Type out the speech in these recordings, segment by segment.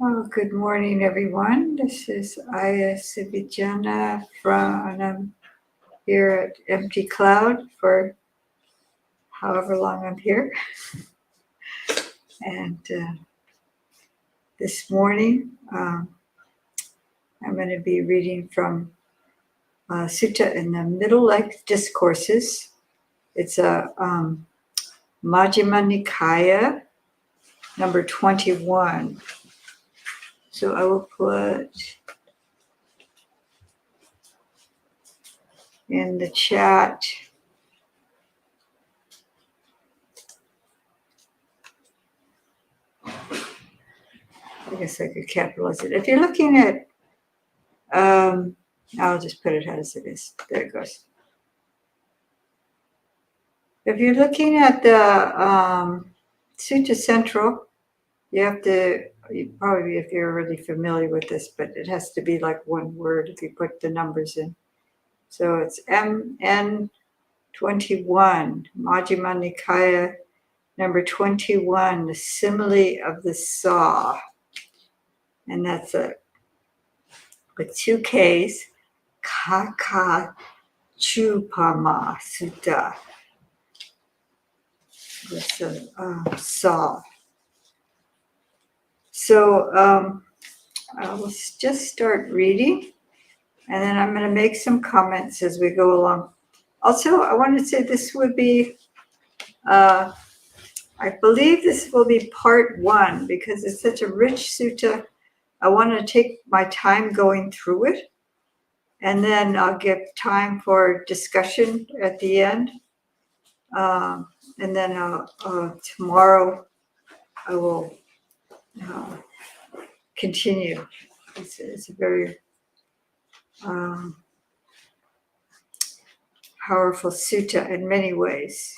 Well, good morning, everyone. This is Aya Sivijana and I'm here at Empty Cloud for however long I'm here. And this morning, I'm going to be reading from Sutta in the Middle Length Discourses. It's a Majjhima Nikaya, number 21. So I will put in the chat I guess I could capitalize it. If you're looking at, I'll just put it as it is. There it goes. If you're looking at the Sutta Central, you probably, if you're already familiar with this, but it has to be like one word if you put the numbers in. So it's MN 21, Majjhima Nikaya, number 21, the simile of the saw. And that's with two Ks, Kaka Chupama Sutta. This saw. So I'll just start reading, and then I'm going to make some comments as we go along. Also, I want to say this would be, I believe this will be part 1 because it's such a rich sutta. I want to take my time going through it, and then I'll give time for discussion at the end. And then tomorrow I will continue. It's a very powerful sutta in many ways.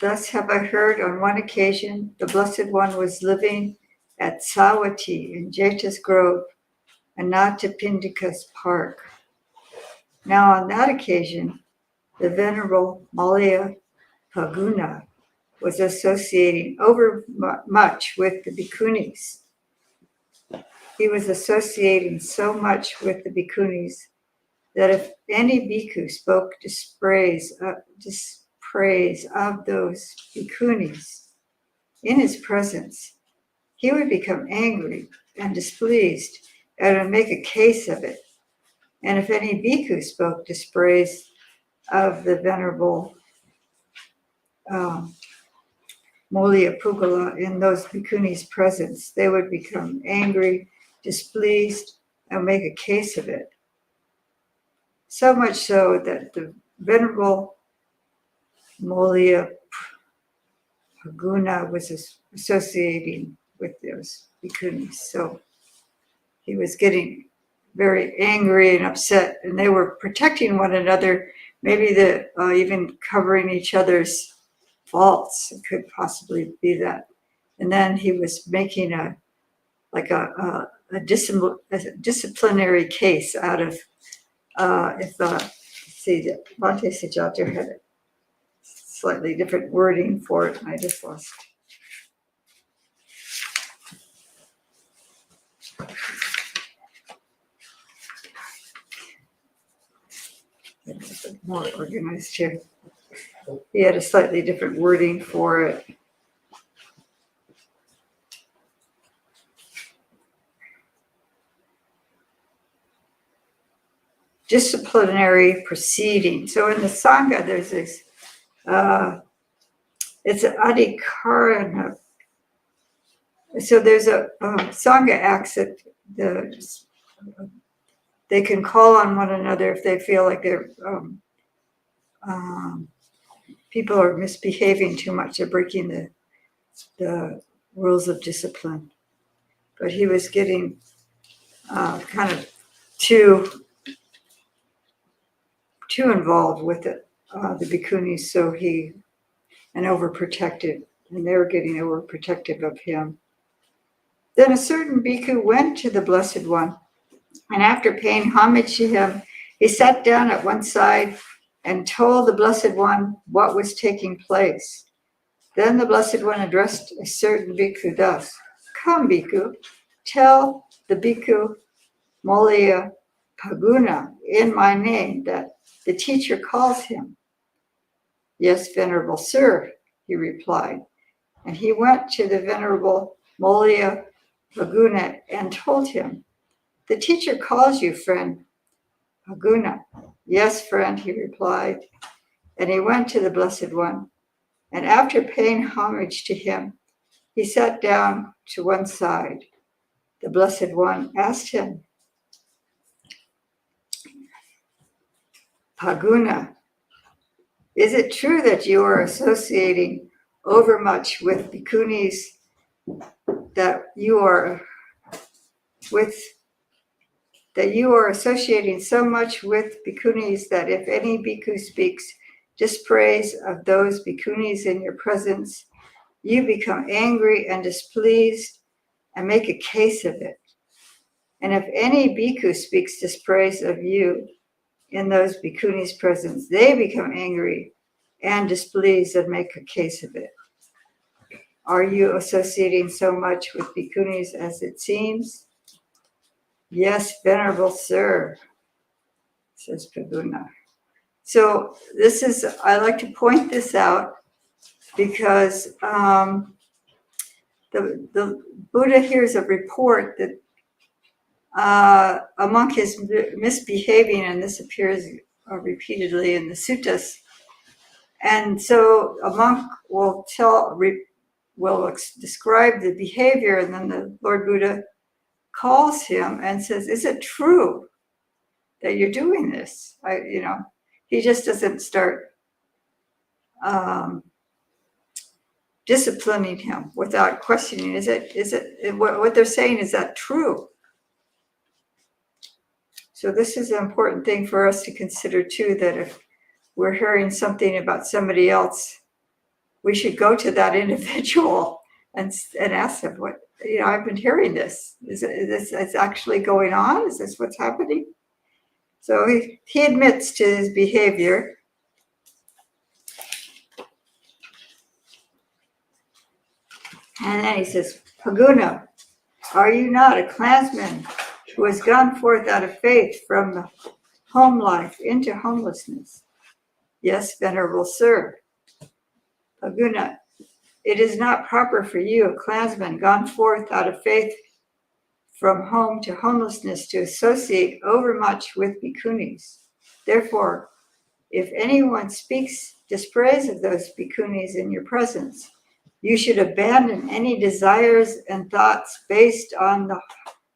Thus have I heard on one occasion the Blessed One was living at Sawati in Jeta's Grove, Anathapindika's park. Now on that occasion, the Venerable Malaya Paguna was associating overmuch with the bhikkhunis. He was associating so much with the bhikkhunis that if any bhikkhu spoke dispraise of those bhikkhunis in his presence, he would become angry and displeased and would make a case of it. And if any bhikkhu spoke dispraise of the Venerable Molya Pugala in those bhikkhunis' presence, they would become angry, displeased, and make a case of it. So much so that the Venerable Molya Pugala was associating with those bhikkhunis. So he was getting very angry and upset, and they were protecting one another, maybe even covering each other's faults. It could possibly be that. And then he was making a disciplinary case out of Bhante Sajjata had a slightly different wording for it, and I just lost. It's a bit more organized here. He had a slightly different wording for it. Disciplinary proceeding. So in the Sangha, there's this, it's an adhikarana. So there's a Sangha acts that they can call on one another if they feel like they're people are misbehaving too much. They're breaking the rules of discipline. But he was getting kind of too involved with it, the bhikkhunis, and overprotected, and they were getting overprotective of him. Then a certain bhikkhu went to the Blessed One, and after paying homage to him, he sat down at one side and told the Blessed One what was taking place. Then the Blessed One addressed a certain bhikkhu thus: Come, bhikkhu, tell the bhikkhu Molya Paguna in my name that the teacher calls him. Yes, Venerable Sir, he replied. And he went to the Venerable Molya Paguna and told him, the teacher calls you, friend Paguna. Yes, friend, he replied. And he went to the Blessed One. And after paying homage to him, he sat down to one side. The Blessed One asked him, Paguna, is it true that you are associating overmuch with bhikkhunis, that you are associating so much with bhikkhunis that if any bhikkhu speaks dispraise of those bhikkhunis in your presence, you become angry and displeased and make a case of it? And if any bhikkhu speaks dispraise of you in those bhikkhunis' presence, they become angry and displeased and make a case of it. Are you associating so much with bhikkhunis as it seems? Yes, Venerable Sir, says Paguna. So I like to point this out because the Buddha hears a report that a monk is misbehaving, and this appears repeatedly in the suttas. And so a monk will describe the behavior, and then the Lord Buddha calls him and says, is it true that you're doing this? He just doesn't start disciplining him without questioning. Is it what they're saying, is that true? So this is an important thing for us to consider too, that if we're hearing something about somebody else, we should go to that individual and ask them, what, I've been hearing this. Is this actually going on? Is this what's happening? So he admits to his behavior. And then he says, Paguna, are you not a clansman who has gone forth out of faith from the home life into homelessness? Yes, Venerable Sir. Paguna, it is not proper for you, a clansman gone forth out of faith from home to homelessness, to associate overmuch with bhikkhunis. Therefore, if anyone speaks dispraise of those bhikkhunis in your presence, you should abandon any desires and thoughts based on the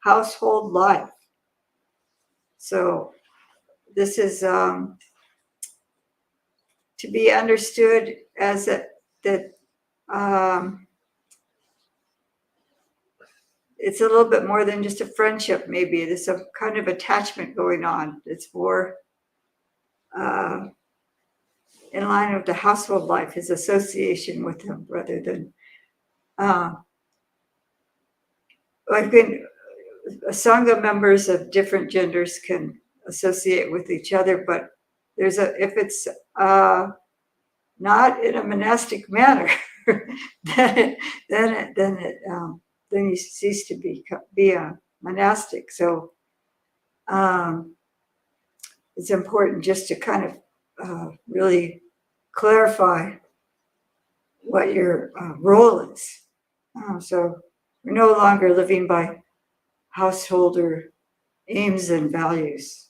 household life. So this is to be understood as that it's a little bit more than just a friendship. Maybe there's some kind of attachment going on. It's more in line with the household life, his association with him, rather than Sangha members of different genders can associate with each other, but if it's not in a monastic manner, then you cease to be a monastic. So it's important just to kind of really clarify what your role is. So we're no longer living by householder aims and values.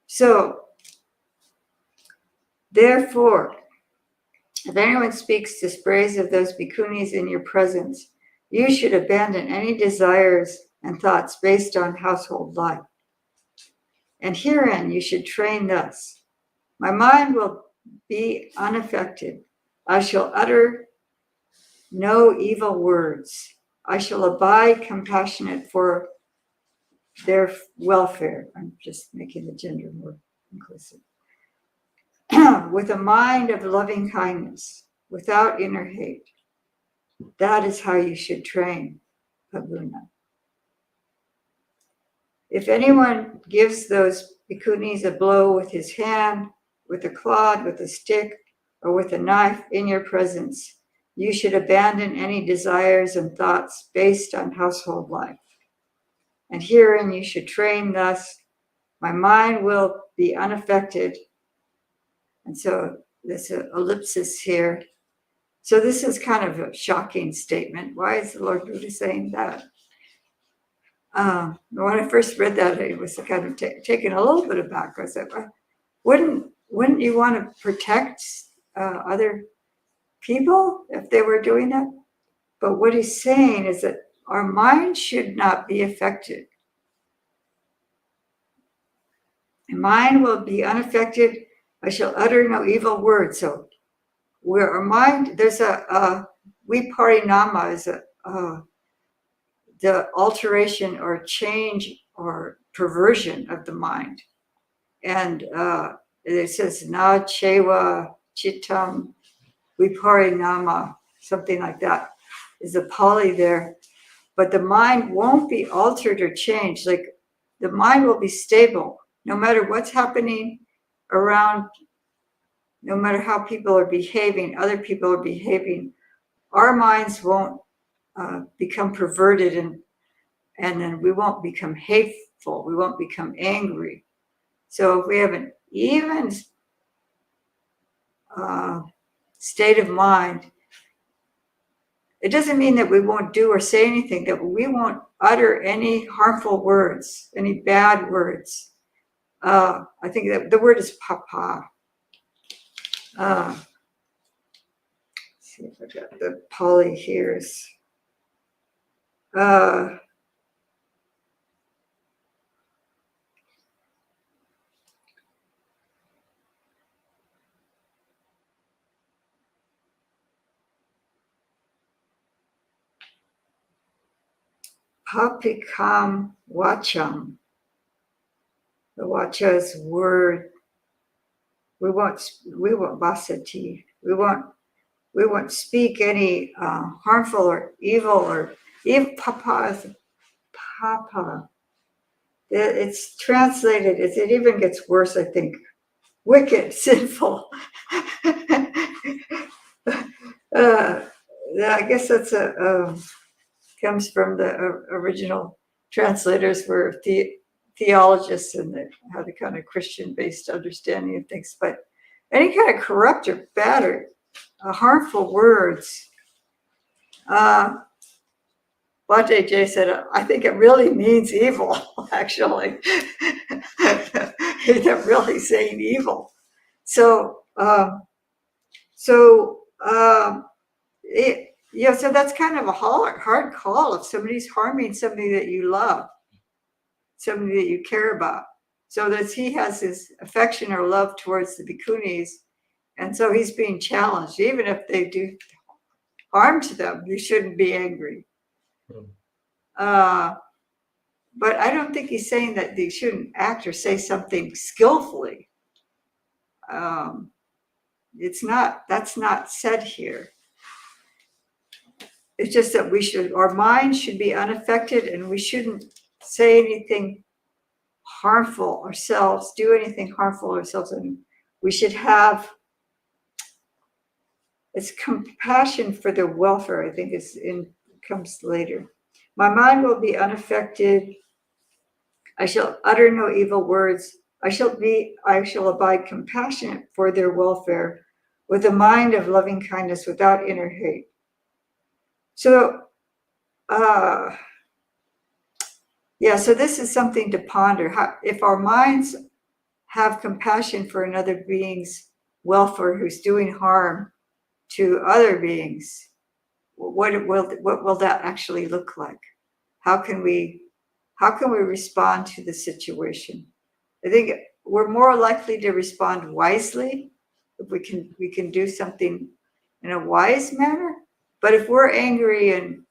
So, therefore, if anyone speaks dispraise of those bhikkhunis in your presence, you should abandon any desires and thoughts based on household life. And herein you should train thus: my mind will be unaffected. I shall utter no evil words. I shall abide compassionate for their welfare. I'm just making the gender more inclusive. With a mind of loving kindness, without inner hate. That is how you should train, Paguna. If anyone gives those bhikkhunis a blow with his hand, with a clod, with a stick, or with a knife in your presence, You should abandon any desires and thoughts based on household life. And herein you should train thus, my mind will be unaffected. And so there's an ellipsis here. So this is kind of a shocking statement. Why is the Lord Buddha saying that? When I first read that, I was kind of taken a little bit aback. I said, wouldn't you want to protect other people if they were doing that? But what he's saying is that our mind should not be affected. And mine will be unaffected. I shall utter no evil word. So where our mind, there's a viparinama is the alteration or change or perversion of the mind. And it says na chewa chittam viparinama, something like that is a Pali there. But the mind won't be altered or changed. Like the mind will be stable no matter what's happening around, no matter how people are behaving, other people are behaving. Our minds won't become perverted, and then we won't become hateful. We won't become angry. So if we have an even state of mind, it doesn't mean that we won't do or say anything, that we won't utter any harmful words, any bad words. I think that the word is papa. See if I got the Pali here. Is papikam wacham. The wacha is word. We won't vasati. We won't speak any harmful or evil or even papa is papa. It's translated. It even gets worse, I think. Wicked, sinful. I guess that's comes from the original translators were theologists and they had a kind of Christian-based understanding of things. But any kind of corrupt or bad or harmful words, Bhante J said, I think it really means evil, actually. They're really saying evil. So so that's kind of a hard call if somebody's harming somebody that you love, somebody that you care about. So that he has his affection or love towards the bhikkhunis, and so he's being challenged. Even if they do harm to them, you shouldn't be angry. But I don't think he's saying that they shouldn't act or say something skillfully. That's not said here. It's just that our mind should be unaffected and we shouldn't say anything harmful ourselves, do anything harmful ourselves. And we should have, it's compassion for their welfare, I think comes later. My mind will be unaffected. I shall utter no evil words. I shall abide compassionate for their welfare with a mind of loving kindness without inner hate. So, so this is something to ponder. If our minds have compassion for another being's welfare who's doing harm to other beings, what will that actually look like? How can we respond to the situation? I think we're more likely to respond wisely if we can do something in a wise manner. But if we're angry and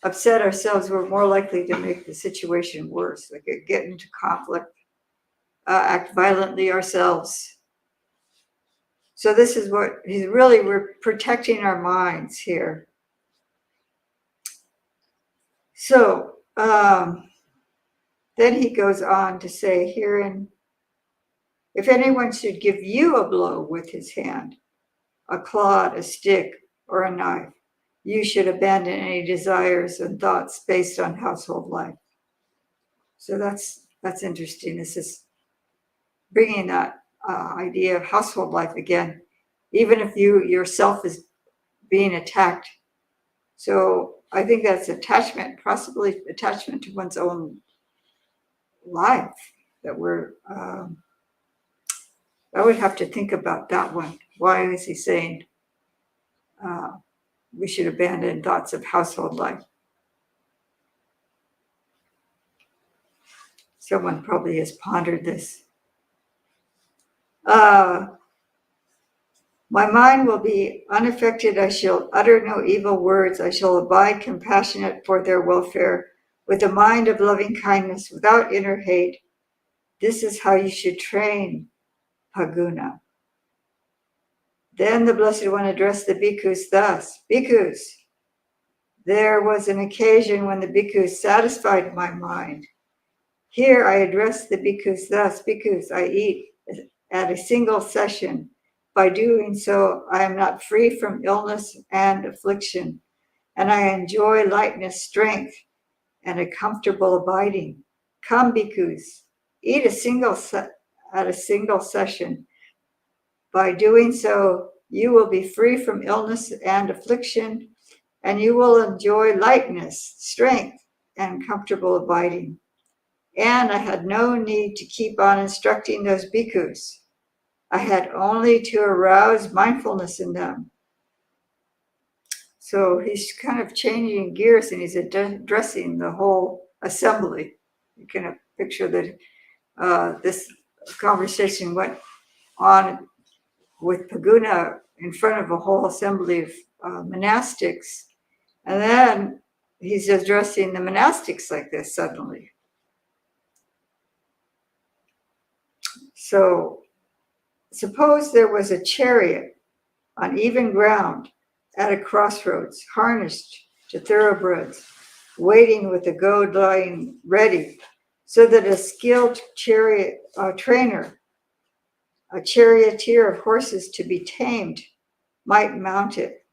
upset ourselves, we're more likely to make the situation worse, like get into conflict, act violently ourselves. So this is what we're protecting our minds here. So then he goes on to say herein, if anyone should give you a blow with his hand, a clod, a stick, or a knife, you should abandon any desires and thoughts based on household life. So that's interesting. This is bringing that idea of household life again, even if you yourself is being attacked. So I think that's attachment, possibly attachment to one's own life. That I would have to think about that one. Why is he saying we should abandon thoughts of household life? Someone probably has pondered this. My mind will be unaffected. I shall utter no evil words. I shall abide compassionate for their welfare, with a mind of loving kindness, without inner hate. This is how you should train Paguna. Then the Blessed One addressed the bhikkhus thus: Bhikkhus, there was an occasion when the bhikkhus satisfied my mind. Here I address the bhikkhus thus: Bhikkhus, I eat at a single session. By doing so, I am not free from illness and affliction, and I enjoy lightness, strength, and a comfortable abiding. Come, bhikkhus, eat at a single session. By doing so, you will be free from illness and affliction, and you will enjoy lightness, strength, and comfortable abiding. And I had no need to keep on instructing those bhikkhus. I had only to arouse mindfulness in them. So he's kind of changing gears, and he's addressing the whole assembly. You can picture that this conversation went on with Paguna in front of a whole assembly of monastics. And then he's addressing the monastics like this suddenly. So suppose there was a chariot on even ground at a crossroads, harnessed to thoroughbreds, waiting with the goad lying ready, so that a skilled chariot trainer, a charioteer of horses to be tamed, might mount it,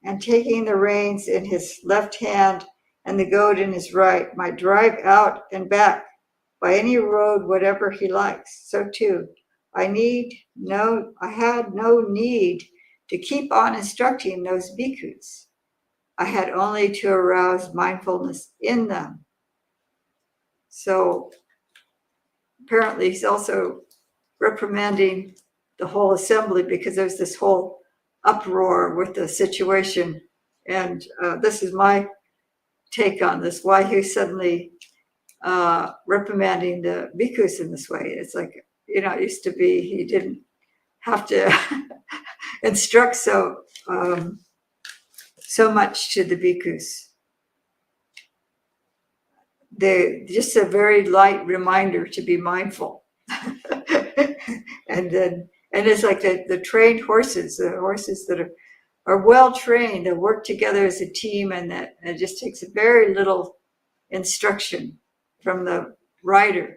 and taking the reins in his left hand and the goad in his right, might drive out and back by any road whatever he likes. So too, I had no need to keep on instructing those bhikkhus. I had only to arouse mindfulness in them. So apparently he's also reprimanding the whole assembly because there's this whole uproar with the situation. And this is my take on this, why he's suddenly reprimanding the bhikkhus in this way. It's like, it used to be he didn't have to instruct so much to the bhikkhus. They're just a very light reminder to be mindful. And it's like the trained horses, the horses that are well trained, that work together as a team, and that it just takes very little instruction from the rider,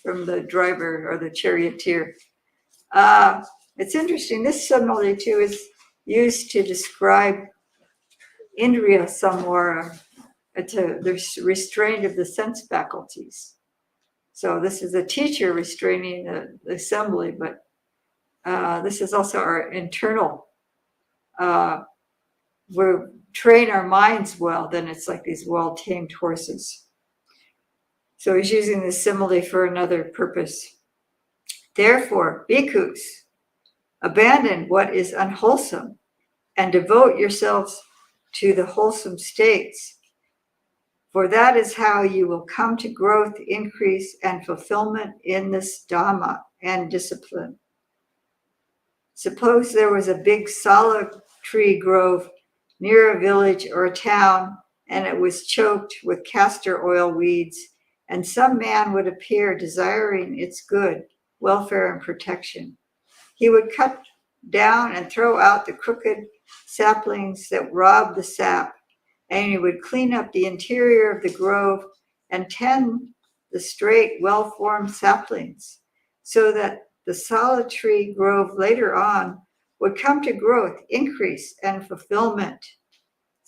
from the driver or the charioteer. It's interesting. This simile too is used to describe Indriya Samvara, to the restraint of the sense faculties. So this is a teacher restraining the assembly, but this is also our internal. We train our minds well, then it's like these well-tamed horses. So he's using this simile for another purpose. Therefore, bhikkhus, abandon what is unwholesome and devote yourselves to the wholesome states, for that is how you will come to growth, increase, and fulfillment in this Dhamma and discipline. Suppose there was a big sala tree grove near a village or a town, and it was choked with castor oil weeds, and some man would appear desiring its good, welfare, and protection. He would cut down and throw out the crooked saplings that rob the sap, and he would clean up the interior of the grove and tend the straight, well-formed saplings, so that the sala tree grove later on would come to growth, increase, and fulfillment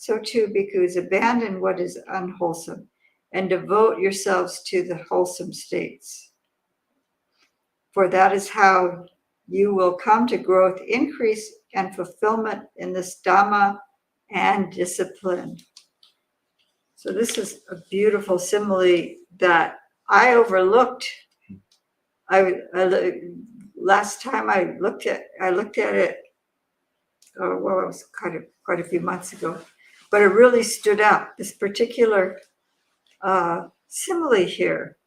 So too, bhikkhus, abandon what is unwholesome and devote yourselves to the wholesome states. For that is how you will come to growth, increase, and fulfillment in this Dhamma and discipline. So this is a beautiful simile that I overlooked. Last time I looked at it. Well, it was quite a few months ago, but it really stood out. This particular simile here.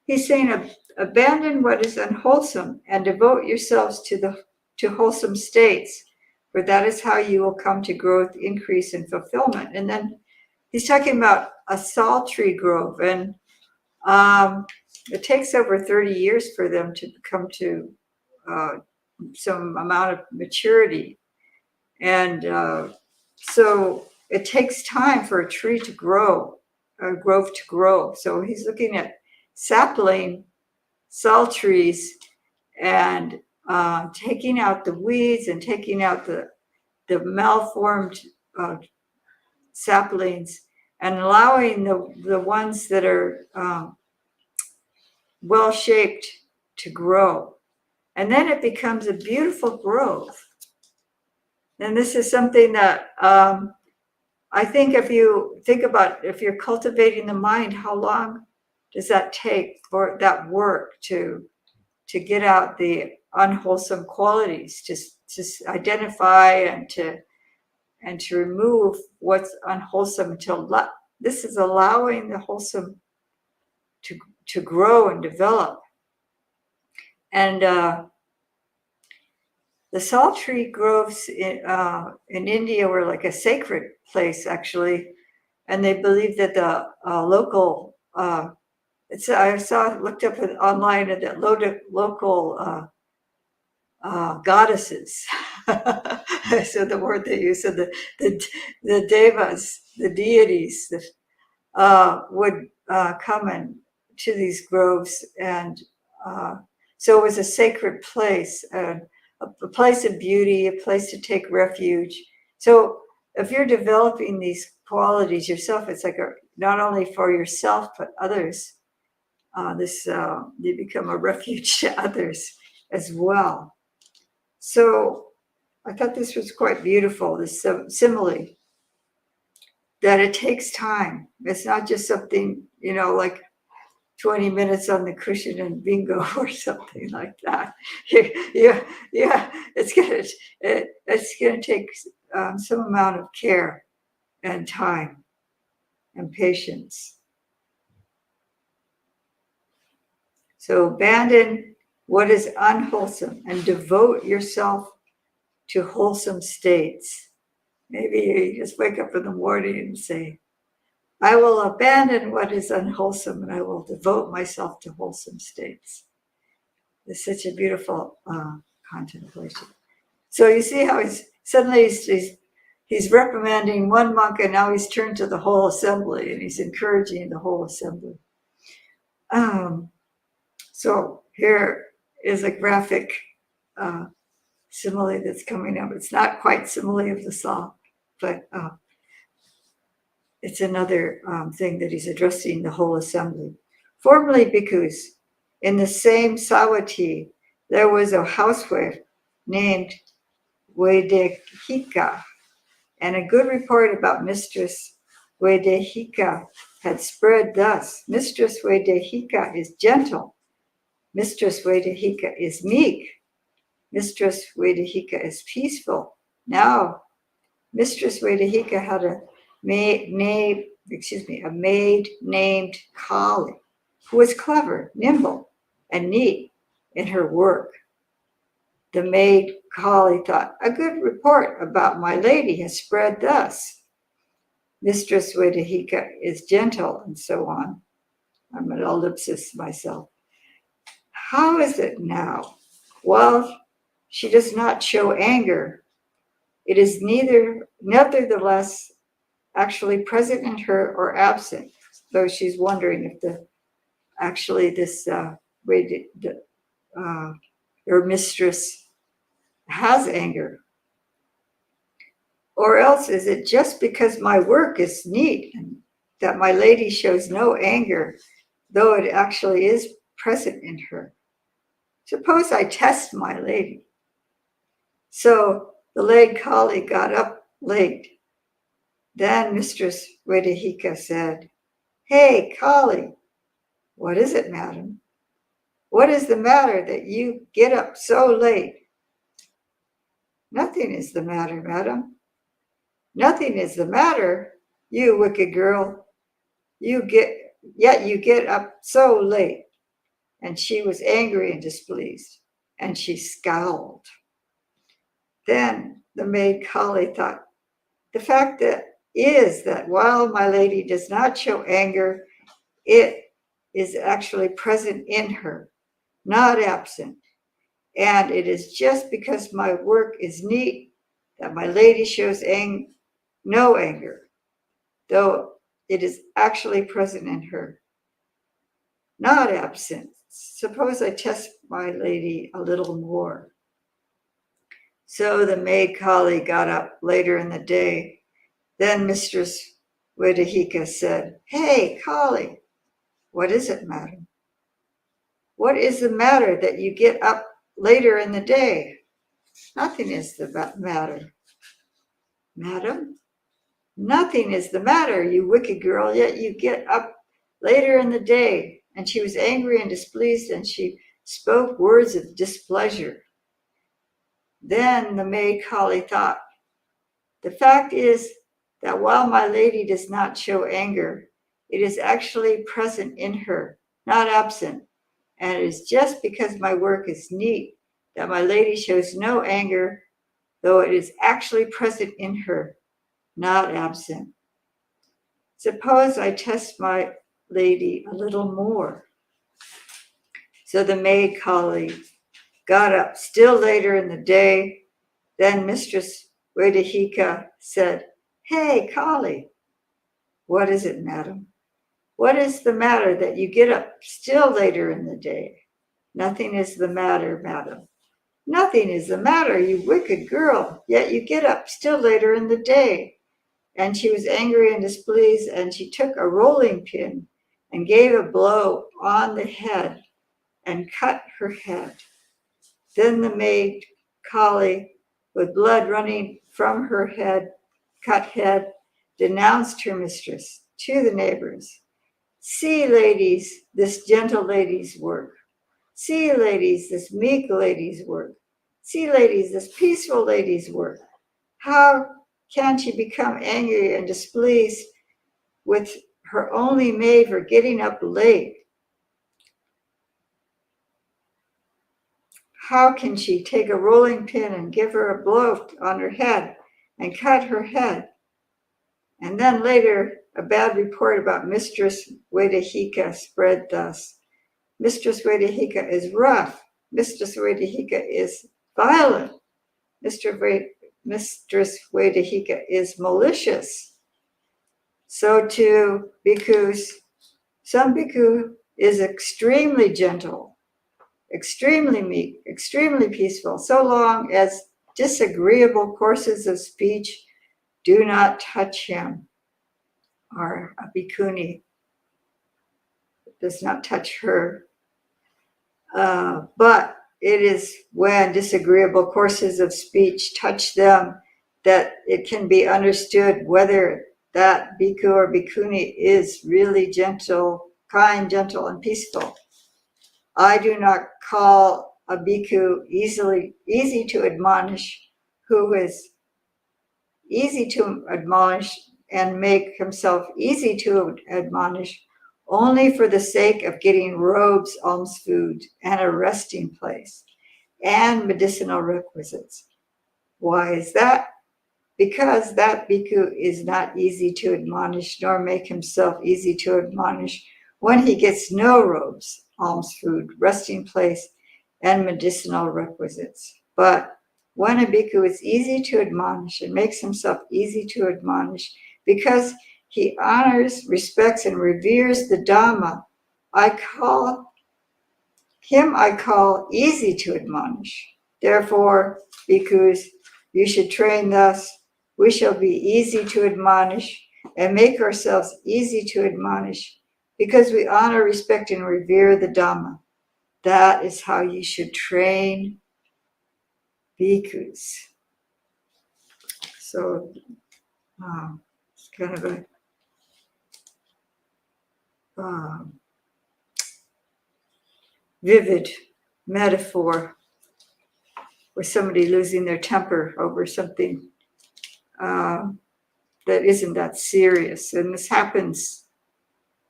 He's saying, abandon what is unwholesome and devote yourselves to wholesome states, for that is how you will come to growth, increase, and fulfillment. And then he's talking about a sal tree grove, and it takes over 30 years for them to come to some amount of maturity. And so it takes time for a tree to grow, a grove to grow. So he's looking at sapling sal trees and taking out the weeds and taking out the malformed saplings and allowing the ones that are well-shaped to grow. And then it becomes a beautiful grove. And this is something that I think if you think about, if you're cultivating the mind, how long does that take for that work to get out the unwholesome qualities, to identify and to remove what's unwholesome, until this is allowing the wholesome to grow and develop. And the sal tree groves in India were like a sacred place, actually, and they believe that the local looked up online that local goddesses. So the word they use, so the devas, the deities, would come in to these groves, and so it was a sacred place, a place of beauty, a place to take refuge. So if you're developing these qualities yourself, it's like not only for yourself but others. You become a refuge to others as well. So I thought this was quite beautiful, this simile, that it takes time. It's not just something, like 20 minutes on the cushion and bingo or something like that. Yeah, it's gonna take some amount of care and time and patience. So abandon what is unwholesome and devote yourself to wholesome states. Maybe you just wake up in the morning and say, I will abandon what is unwholesome and I will devote myself to wholesome states. It's such a beautiful contemplation. So you see how he's reprimanding one monk, and now he's turned to the whole assembly, and he's encouraging the whole assembly. So here is a graphic simile that's coming up. It's not quite simile of the song, but it's another thing that he's addressing the whole assembly. Formerly, bhikkhus, in the same Sawati, there was a housewife named Vedehika, and a good report about Mistress Vedehika had spread thus: Mistress Vedehika is gentle. Mistress Vedehika is meek. Mistress Vedehika is peaceful. Now, Mistress Vedehika had a maid named Kali, who was clever, nimble, and neat in her work. The maid Kali thought, a good report about my lady has spread thus: Mistress Vedehika is gentle, and so on. I'm an ellipsis myself. How is it now? Well, she does not show anger. It is nevertheless actually present in her or absent, though she's wondering if her mistress has anger. Or else is it just because my work is neat and that my lady shows no anger, though it actually is present in her? Suppose I test my lady. So the late colleague got up late. Then Mistress Vedehika said, "Hey, colleague, what is it, madam? What is the matter that you get up so late?" "Nothing is the matter, madam." "Nothing is the matter, you wicked girl. Yet you get up so late." And she was angry and displeased, and she scowled. Then the maid collie thought, the fact that is that while my lady does not show anger, it is actually present in her, not absent. And it is just because my work is neat that my lady shows no anger, though it is actually present in her, not absent. Suppose I test my lady a little more. So the maid collie got up later in the day. Then Mistress Vedehika said, "Hey, collie, what is it, madam? What is the matter that you get up later in the day?" "Nothing is the matter, madam. Nothing is the matter, you wicked girl, yet you get up later in the day." And she was angry and displeased, and she spoke words of displeasure. Then the maid collie thought, the fact is that while my lady does not show anger, it is actually present in her, not absent. And it is just because my work is neat that my lady shows no anger, though it is actually present in her, not absent. Suppose I test my lady a little more. So the maid collie got up still later in the day. Then Mistress Vedehika said, "Hey, collie, what is it, madam? What is the matter that you get up still later in the day?" "Nothing is the matter, madam." "Nothing is the matter, you wicked girl, yet you get up still later in the day." And she was angry and displeased, and she took a rolling pin and gave a blow on the head and cut her head. Then the maid collie, with blood running from her cut head, denounced her mistress to the neighbors. "See, ladies, this gentle lady's work. See, ladies, this meek lady's work. See, ladies, this peaceful lady's work. How can she become angry and displeased with her only maid for getting up late? How can she take a rolling pin and give her a blow on her head and cut her head?" And then later, a bad report about Mistress Vedehika spread thus: "Mistress Vedehika is rough. Mistress Vedehika is violent. Mistress Vedehika is malicious." So too, bhikkhus, some bhikkhu is extremely gentle, extremely meek, extremely peaceful, so long as disagreeable courses of speech do not touch him. Or a bhikkhuni does not touch her. But it is when disagreeable courses of speech touch them that it can be understood whether that bhikkhu or bhikkhuni is really gentle, kind, gentle, and peaceful. I do not call a bhikkhu easy to admonish, who is easy to admonish and make himself easy to admonish only for the sake of getting robes, alms food, and a resting place, and medicinal requisites. Why is that? Because that bhikkhu is not easy to admonish, nor make himself easy to admonish when he gets no robes, alms food, resting place, and medicinal requisites. But when a bhikkhu is easy to admonish and makes himself easy to admonish because he honors, respects, and reveres the Dhamma, I call easy to admonish. Therefore, bhikkhus, you should train thus we shall be easy to admonish and make ourselves easy to admonish because we honor, respect, and revere the Dhamma. That is how you should train bhikkhus. So it's kind of a vivid metaphor with somebody losing their temper over something that isn't that serious. And this happens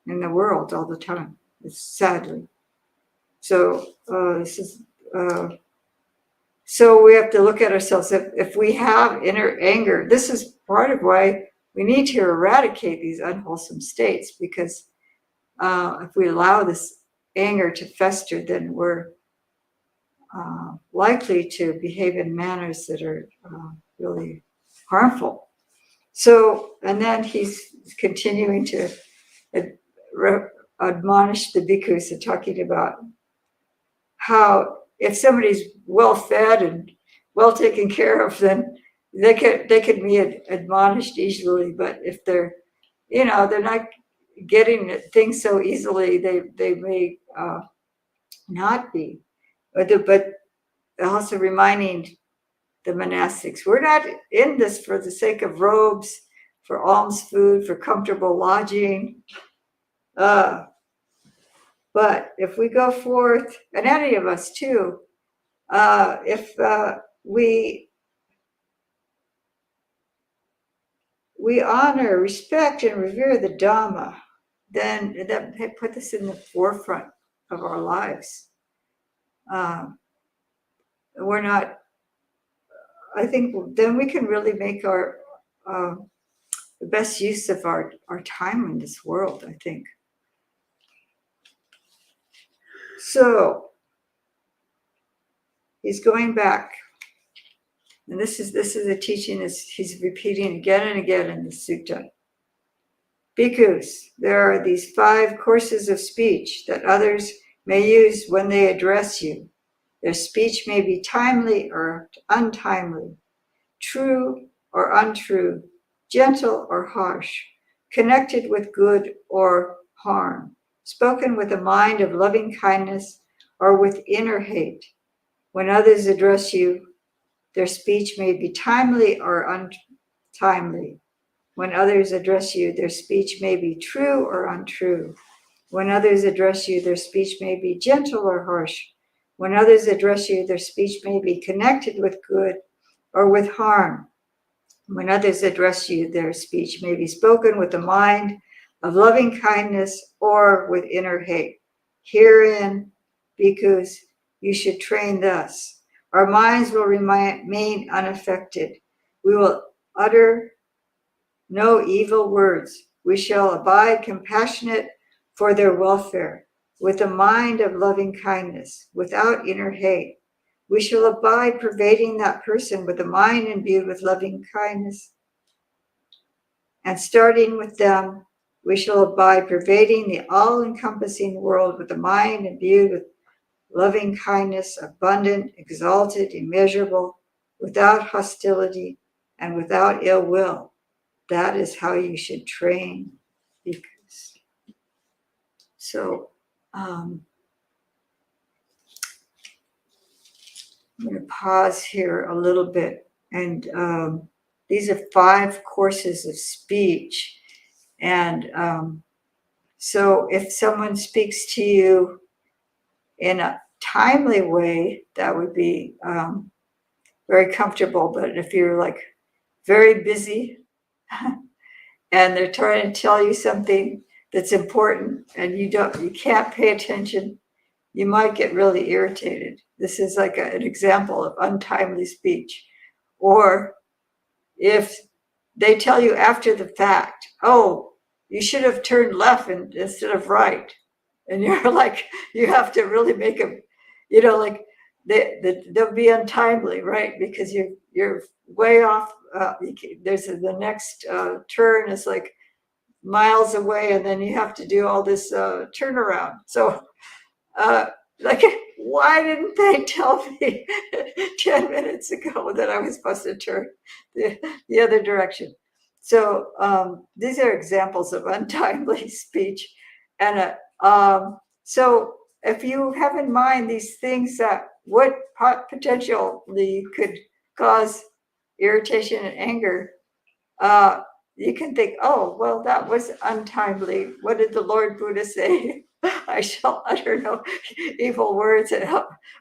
in the world all the time, sadly. So so we have to look at ourselves. If we have inner anger, this is part of why we need to eradicate these unwholesome states, because if we allow this anger to fester, then we're likely to behave in manners that are really harmful. So, and then he's continuing to admonish the bhikkhus and talking about how if somebody's well fed and well taken care of, then they could be admonished easily. But if they're not getting things so easily, they may not be. But also reminding the monastics, we're not in this for the sake of robes, for alms food, for comfortable lodging. But if we go forth, and any of us too, if we honor, respect, and revere the Dhamma, then that put this in the forefront of our lives. We're not. I think then we can really make the best use of our time in this world, I think. So he's going back, and this is a teaching he's repeating again and again in the sutta. Bhikkhus, there are these 5 courses of speech that others may use when they address you. Their speech may be timely or untimely, true or untrue, gentle or harsh, connected with good or harm, spoken with a mind of loving kindness or with inner hate. When others address you, their speech may be timely or untimely. When others address you, their speech may be true or untrue. When others address you, their speech may be gentle or harsh. When others address you, their speech may be connected with good or with harm. When others address you, their speech may be spoken with a mind of loving kindness or with inner hate. Herein, bhikkhus, you should train thus. Our minds will remain unaffected. We will utter no evil words. We shall abide compassionate for their welfare, with a mind of loving kindness, without inner hate. We shall abide pervading that person with a mind imbued with loving kindness. And starting with them, we shall abide pervading the all-encompassing world with a mind imbued with loving kindness, abundant, exalted, immeasurable, without hostility and without ill will. That is how you should train bhikkhus. So, I'm going to pause here a little bit. And these are 5 courses of speech. And so if someone speaks to you in a timely way, that would be very comfortable. But if you're like very busy and they're trying to tell you something that's important and you can't pay attention, you might get really irritated. This is like an example of untimely speech. Or if they tell you after the fact, oh, you should have turned left instead of right. And you're like, you have to really make them, like they'll be untimely, right? Because you're way off. There's the next turn is like miles away, and then you have to do all this turnaround. So, why didn't they tell me 10 minutes ago that I was supposed to turn the other direction? So these are examples of untimely speech. And so if you have in mind these things that what potentially could cause irritation and anger, uh, you can think, oh, well, that was untimely. What did the Lord Buddha say? I shall utter no evil words, and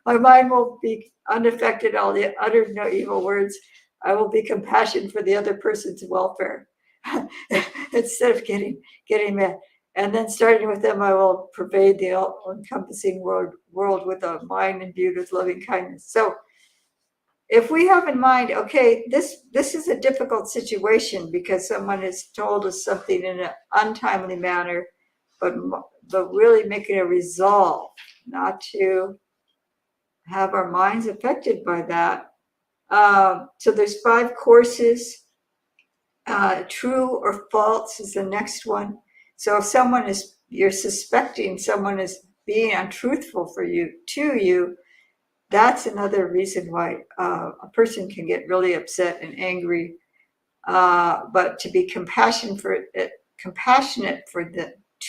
my mind will be unaffected. I'll utter no evil words. I will be compassionate for the other person's welfare instead of getting mad. And then starting with them, I will pervade the all-encompassing world with a mind imbued with loving kindness. So if we have in mind, okay, this is a difficult situation because someone has told us something in an untimely manner, but really making a resolve not to have our minds affected by that. So there's 5 courses. True or false is the next one. So if you're suspecting someone is being untruthful to you, that's another reason why a person can get really upset and angry. But to be compassionate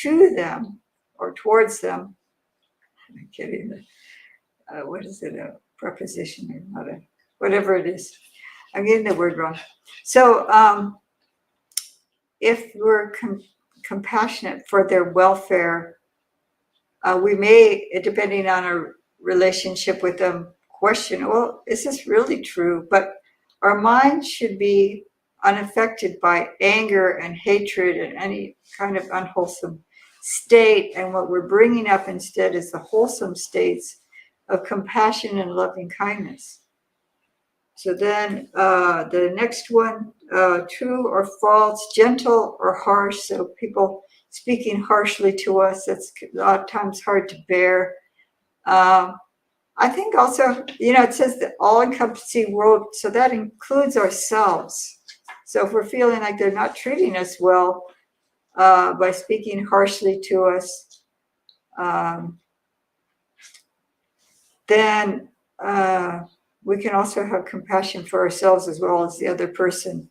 to them or towards them. I'm kidding. What is it? A preposition or not? Whatever it is. I'm getting the word wrong. So if we're compassionate for their welfare, we may, depending on our relationship with them, question, well, is this really true? But our mind should be unaffected by anger and hatred and any kind of unwholesome state. And what we're bringing up instead is the wholesome states of compassion and loving kindness. So then the next one, true or false, gentle or harsh. So people speaking harshly to us, that's a lot of times hard to bear. I think also, it says the all-encompassing world, so that includes ourselves. So if we're feeling like they're not treating us well by speaking harshly to us, then we can also have compassion for ourselves as well as the other person.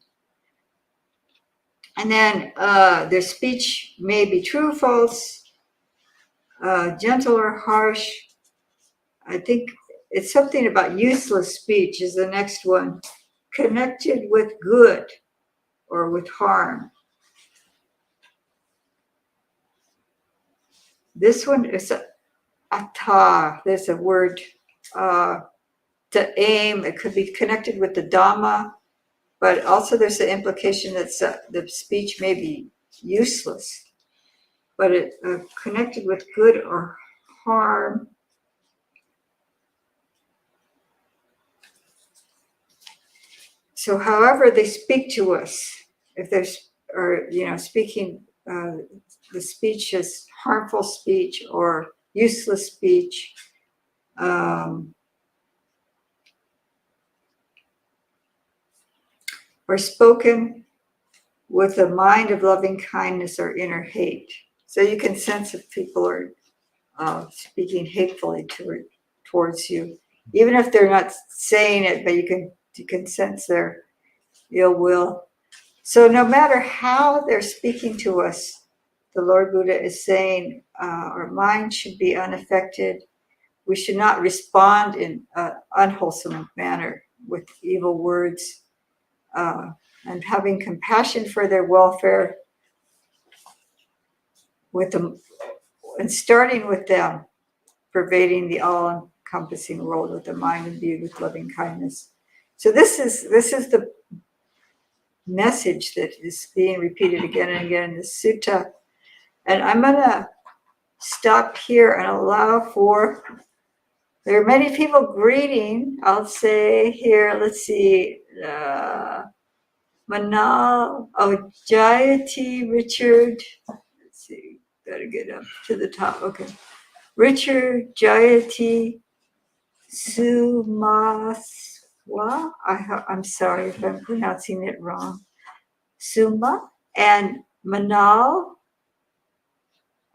And then their speech may be true, false, gentle or harsh. I think it's something about useless speech is the next one. Connected with good or with harm. This one is atta. There's a word to aim. It could be connected with the Dhamma, but also there's the implication that the speech may be useless, but it connected with good or harm. So however they speak to us, if they're speaking, the speech is harmful speech or useless speech, or spoken with a mind of loving kindness or inner hate. So you can sense if people are speaking hatefully towards you, even if they're not saying it, but you can sense their ill will. So no matter how they're speaking to us, the Lord Buddha is saying our mind should be unaffected. We should not respond in an unwholesome manner with evil words, and having compassion for their welfare with them, and starting with them, pervading the all-encompassing world with the mind imbued with loving kindness. So this is the message that is being repeated again and again in the sutta. And I'm going to stop here and allow for, there are many people greeting. I'll say here, let's see, Manal, Jayati, Richard. Let's see, gotta get up to the top. Okay. Richard, Jayati, Sumaswa. I'm sorry if I'm pronouncing it wrong. Suma and Manal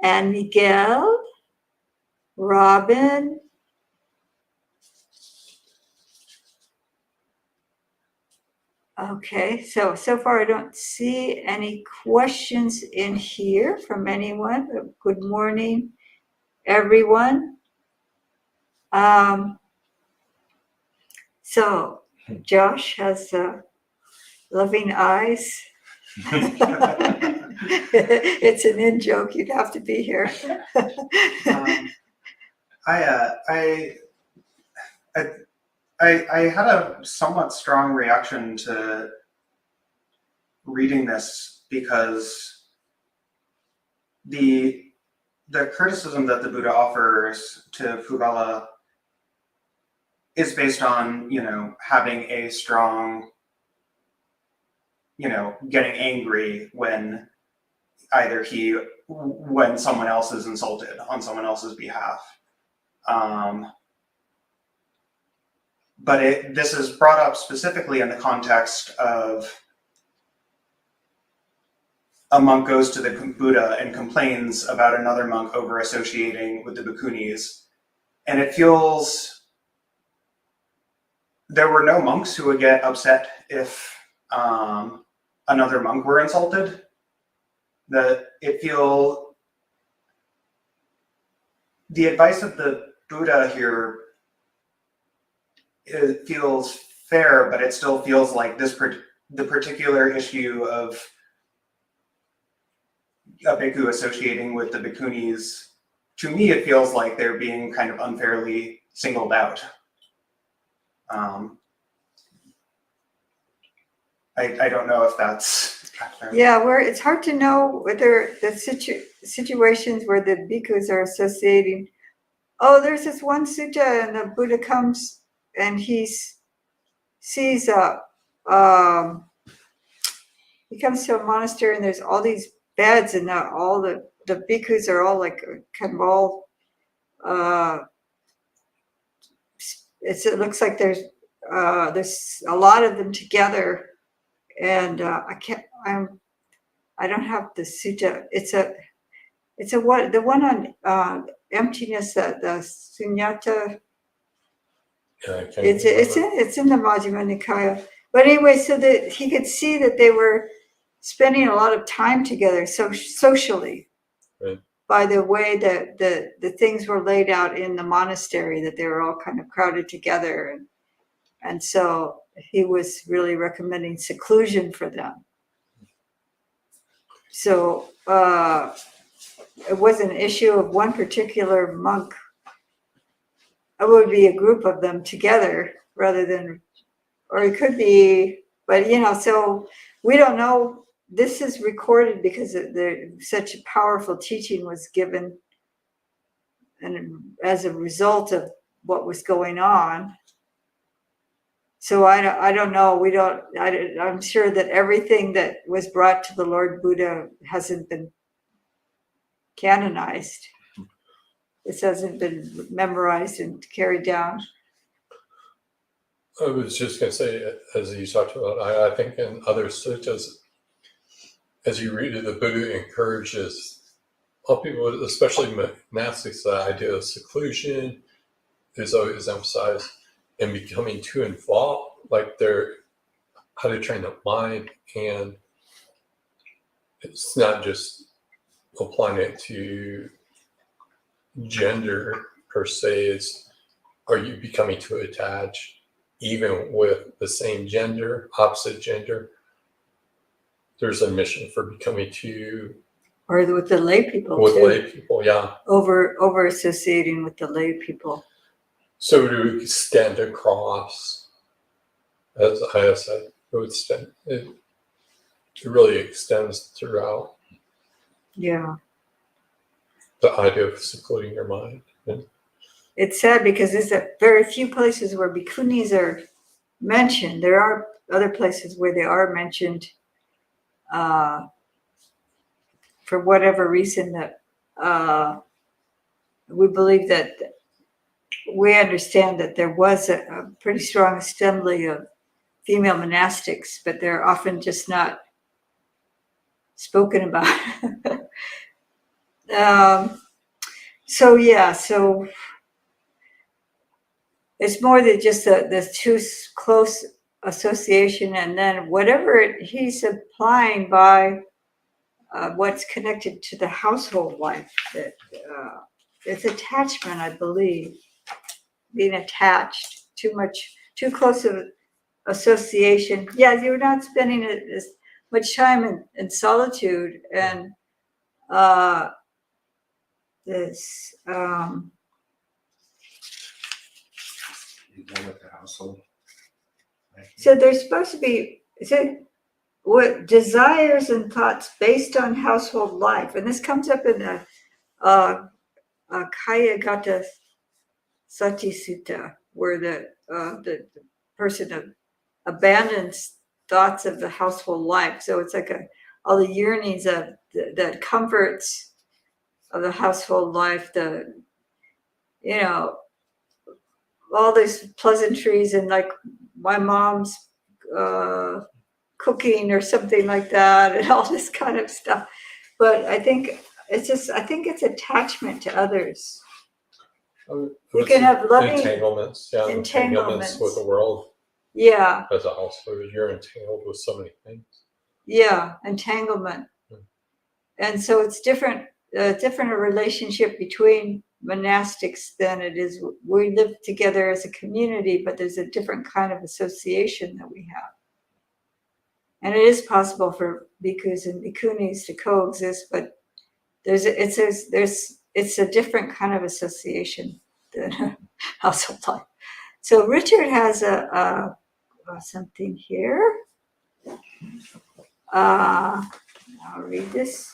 and Miguel, Robin, Okay, so far I don't see any questions in here from anyone. Good morning, everyone. So Josh has loving eyes. It's an in joke. You'd have to be here. I had a somewhat strong reaction to reading this because the criticism that the Buddha offers to Fugala is based on, having a strong, getting angry when when someone else is insulted on someone else's behalf. But this is brought up specifically in the context of a monk goes to the Buddha and complains about another monk over associating with the bhikkhunis. And it feels there were no monks who would get upset if another monk were insulted. The advice of the Buddha here, it feels fair, but it still feels like the particular issue of a bhikkhu associating with the bhikkhunis, to me, it feels like they're being kind of unfairly singled out. I don't know if that's accurate. Yeah, where it's hard to know whether the situations where the bhikkhus are associating. Oh, there's this one sutta, and the Buddha comes and he comes to a monastery, and there's all these beds, and all the bhikkhus are all like kind of all. It looks like there's a lot of them together, and I don't have the sutta. It's the one on emptiness, the sunyata. It's in the Majjhima Nikaya. But anyway, so that he could see that they were spending a lot of time together, socially, right, by the way that the things were laid out in the monastery, that they were all kind of crowded together, and so he was really recommending seclusion for them. So it wasn't an issue of one particular monk. It would be a group of them together rather than, or it could be, but so we don't know. This is recorded because such a powerful teaching was given, and as a result of what was going on. So I don't know. I'm sure that everything that was brought to the Lord Buddha hasn't been canonized. This hasn't been memorized and carried down. I was just going to say, as you talked about, I think in other suttas, as you read it, the Buddha encourages all people, especially monastics, the idea of seclusion is always emphasized, and becoming too involved, like how to train the mind. And it's not just applying it to gender per se, it's are you becoming too attached, even with the same gender, opposite gender? There's a mission for becoming too, or with the lay people, with too. lay people, yeah. Over associating with the lay people. So to extend across, as I said, it really extends throughout. Yeah. The idea of secluding your mind. And it's sad because there's very few places where bhikkhunis are mentioned. There are other places where they are mentioned for whatever reason that we believe that we understand that there was a pretty strong assembly of female monastics, but they're often just not spoken about. So it's more than just the two close association, and then whatever he's applying by what's connected to the household life. That it's attachment, I believe, being attached, too close of association. Yeah, you're not spending as much time in solitude and this. You done with the household? So there's supposed to be what desires and thoughts based on household life, and this comes up in the Kaya Gata Sati Sutta, where the person abandons thoughts of the household life. So it's like all the yearnings of the comforts of the household life, all these pleasantries and like my mom's cooking or something like that, and all this kind of stuff. But I think it's attachment to others. You can have loving entanglements with the world. Yeah. As a household, you're entangled with so many things. Yeah, entanglement. And so it's different a relationship between monastics than it is. We live together as a community, but there's a different kind of association that we have. And it is possible for bhikkhus and bhikkhunis to coexist, but it's a different kind of association than household life. So Richard has something here. I'll read this.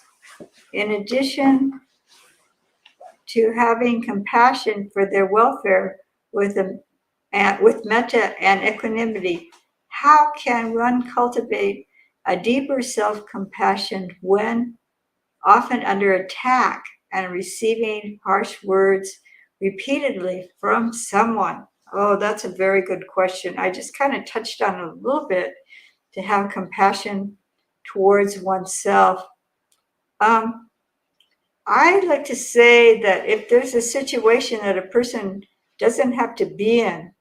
In addition to having compassion for their welfare with metta and equanimity, how can one cultivate a deeper self-compassion when often under attack and receiving harsh words repeatedly from someone? Oh, that's a very good question. I just kind of touched on it a little bit, to have compassion towards oneself. I'd like to say that if there's a situation that a person doesn't have to be in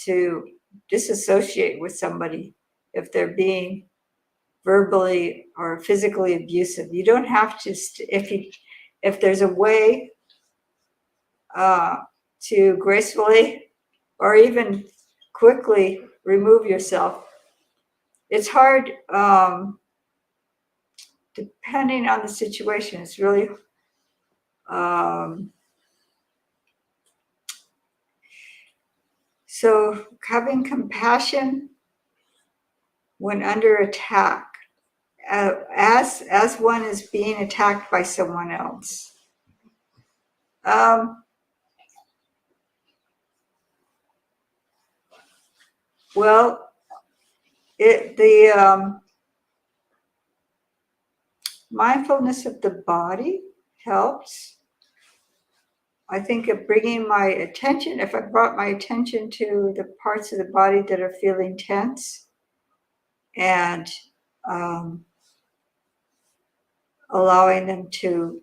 to disassociate with somebody, if they're being verbally or physically abusive, you don't have to. If there's a way to gracefully or even quickly remove yourself, it's hard. Depending on the situation, it's really so having compassion when under attack, as one is being attacked by someone else. Well, the mindfulness of the body helps. I think of bringing my attention, if I brought my attention to the parts of the body that are feeling tense and allowing them to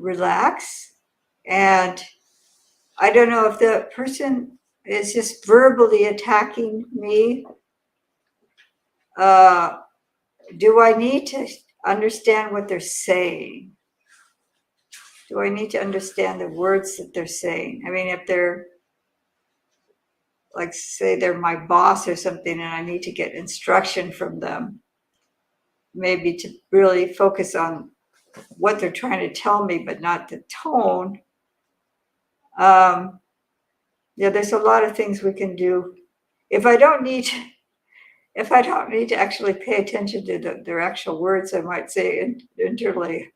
relax. And I don't know if the person is just verbally attacking me. Do I need to understand what they're saying? Do I need to understand the words that they're saying? I mean, if they're, like, say they're my boss or something and I need to get instruction from them, maybe to really focus on what they're trying to tell me, but not the tone. Yeah, there's a lot of things we can do. If I don't need to actually pay attention to their actual words, I might say internally,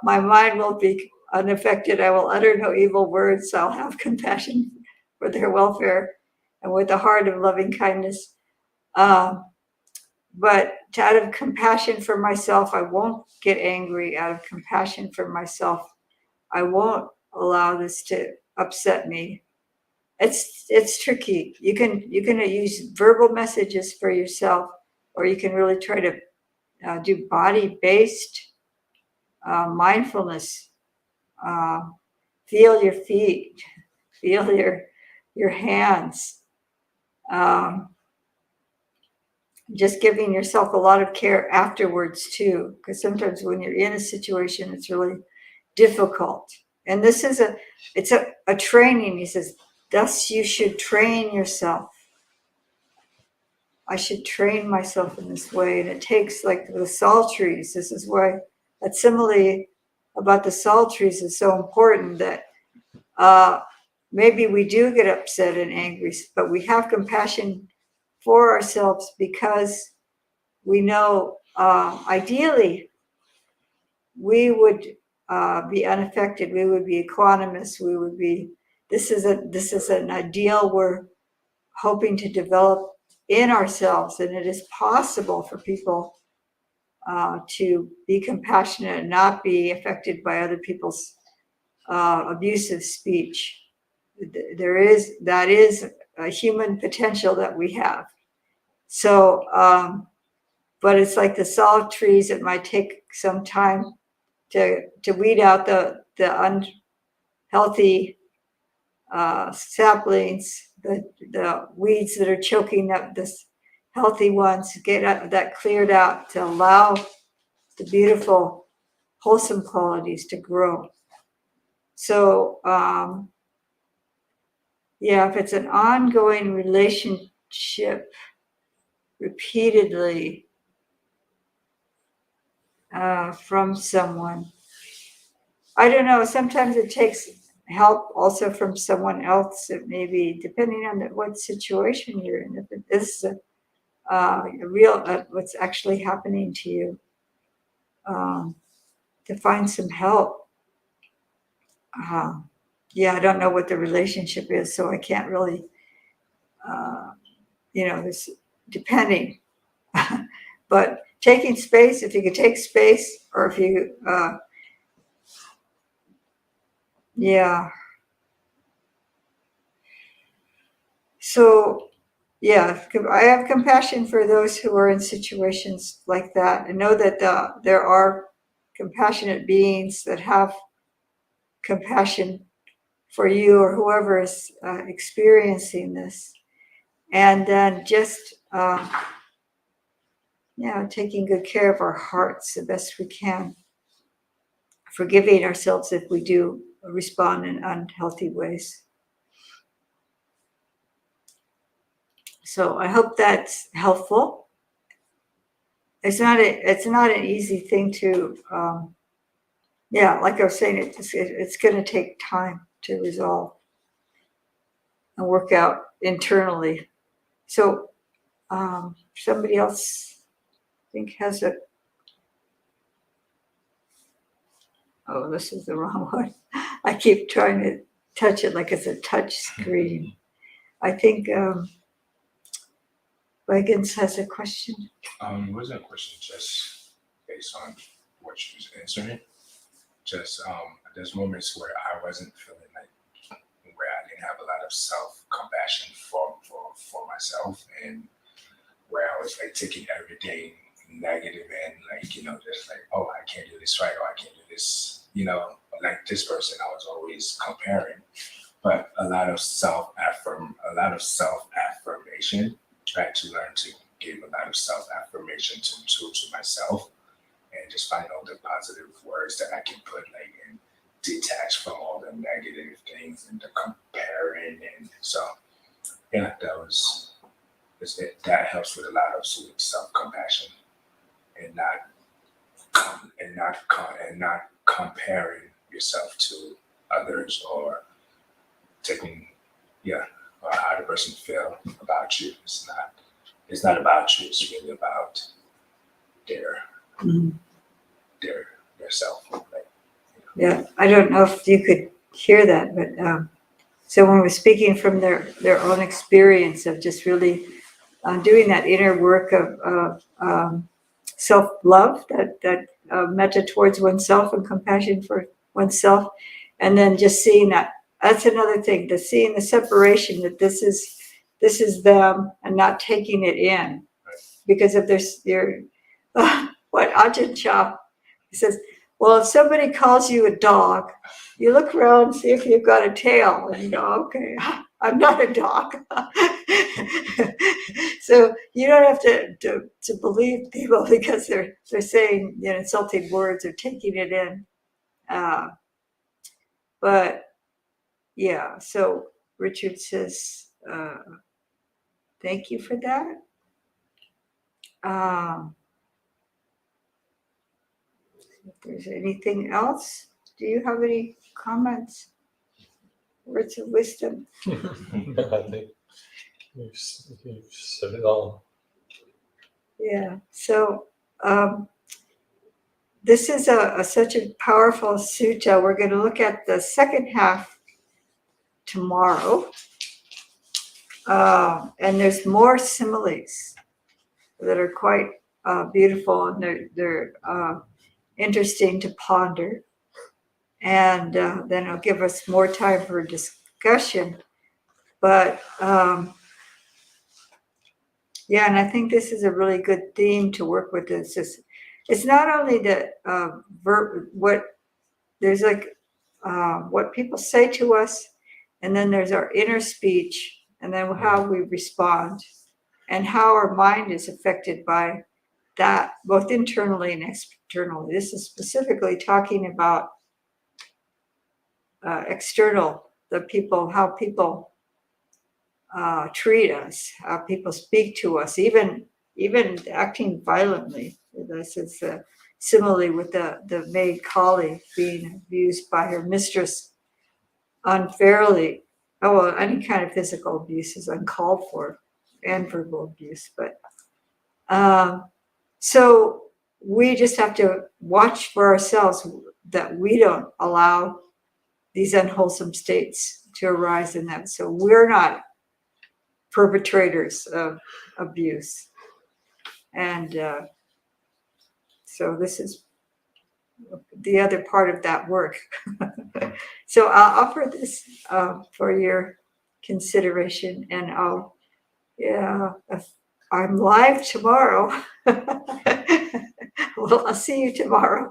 my mind will be unaffected. I will utter no evil words. I'll have compassion for their welfare and with a heart of loving kindness. But out of compassion for myself, I won't get angry. Out of compassion for myself, I won't allow this to upset me. It's tricky. You can use verbal messages for yourself, or you can really try to do body-based mindfulness. Feel your feet, feel your hands. just giving yourself a lot of care afterwards too, because sometimes when you're in a situation, it's really difficult. And this is it's a training. He says, thus you should train yourself. I should train myself in this way. And it takes, like the salt trees, this is why that simile about the salt trees is so important, that maybe we do get upset and angry, but we have compassion for ourselves because we know ideally we would be unaffected. We would be equanimous. We would be. This is an ideal we're hoping to develop in ourselves, and it is possible for people to be compassionate and not be affected by other people's abusive speech. That is a human potential that we have. So, but it's like the salt trees. It might take some time to weed out the unhealthy saplings, the weeds that are choking up the healthy ones. Get that cleared out to allow the beautiful, wholesome qualities to grow. So, yeah, if it's an ongoing relationship repeatedly from someone, I don't know, sometimes it takes help also from someone else. It may be, depending on what situation you're in, if it is a real, what's actually happening to you, to find some help. Yeah, I don't know what the relationship is, so I can't really, this depending. But taking space, if you could take space, or if you, yeah. So, yeah, I have compassion for those who are in situations like that, and know that there are compassionate beings that have compassion for you or whoever is experiencing this. And then just, taking good care of our hearts the best we can, forgiving ourselves if we do respond in unhealthy ways. So I hope that's helpful. It's not an easy thing to, like I was saying, it's going to take time to resolve and work out internally. So somebody else, I think, has this is the wrong one. I keep trying to touch it like it's a touch screen. I think Wiggins has a question. It wasn't a question just based on what she was answering. Just there's moments where I wasn't feeling like, where I didn't have a lot of self-compassion for myself, and where I was like taking everything negative and like, just like, oh, I can't do this right, or I can't do this, like this person. I was always comparing. But a lot of self-affirmation. I had to learn to give a lot of self-affirmation to myself, and just find all the positive words that I can put, like, and detach from all the negative things and the comparing. And so, yeah, that helps with a lot of self-compassion, and not comparing yourself to others, or taking, or how the person feel about you. It's not about you. It's really about their self. Yeah, I don't know if you could hear that, but someone was speaking from their own experience of just really doing that inner work of self-love, that metta towards oneself and compassion for oneself, and then just seeing that. That's another thing, seeing the separation, that this is them, and not taking it in. Because if there's what Ajahn Chah, he says, well, if somebody calls you a dog, you look around and see if you've got a tail, and you go, okay, I'm not a dog. So you don't have to believe people because they're saying insulting words or taking it in. But yeah, so Richard says, thank you for that. If there's anything else, do you have any comments? Words of wisdom? I think you've said it all. Yeah. So this is such a powerful sutta. We're going to look at the second half tomorrow. And there's more similes that are quite beautiful, and they're interesting to ponder. And then it'll give us more time for discussion. But yeah, and I think this is a really good theme to work with. It's not only the what there's like what people say to us, and then there's our inner speech, and then how we respond, and how our mind is affected by that, both internally and externally. This is specifically talking about external, the people, how people treat us, how people speak to us, even acting violently. This is similarly with the maid Kali being abused by her mistress unfairly. Oh, well, any kind of physical abuse is uncalled for, and verbal abuse. But so we just have to watch for ourselves that we don't allow these unwholesome states to arise in them. So we're not perpetrators of abuse. And so this is the other part of that work. So I'll offer this for your consideration, and I'm live tomorrow. Well, I'll see you tomorrow.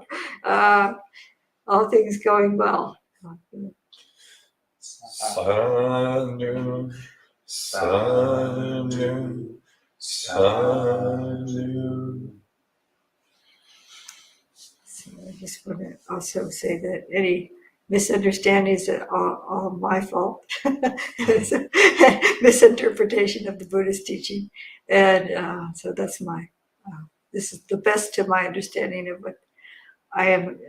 All things going well. Sadhu, sadhu, sadhu. So I just want to also say that any misunderstandings are all my fault. It's a misinterpretation of the Buddhist teaching. And so that's this is the best to my understanding of what I am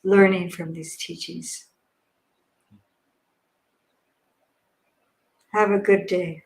learning from these teachings. Have a good day.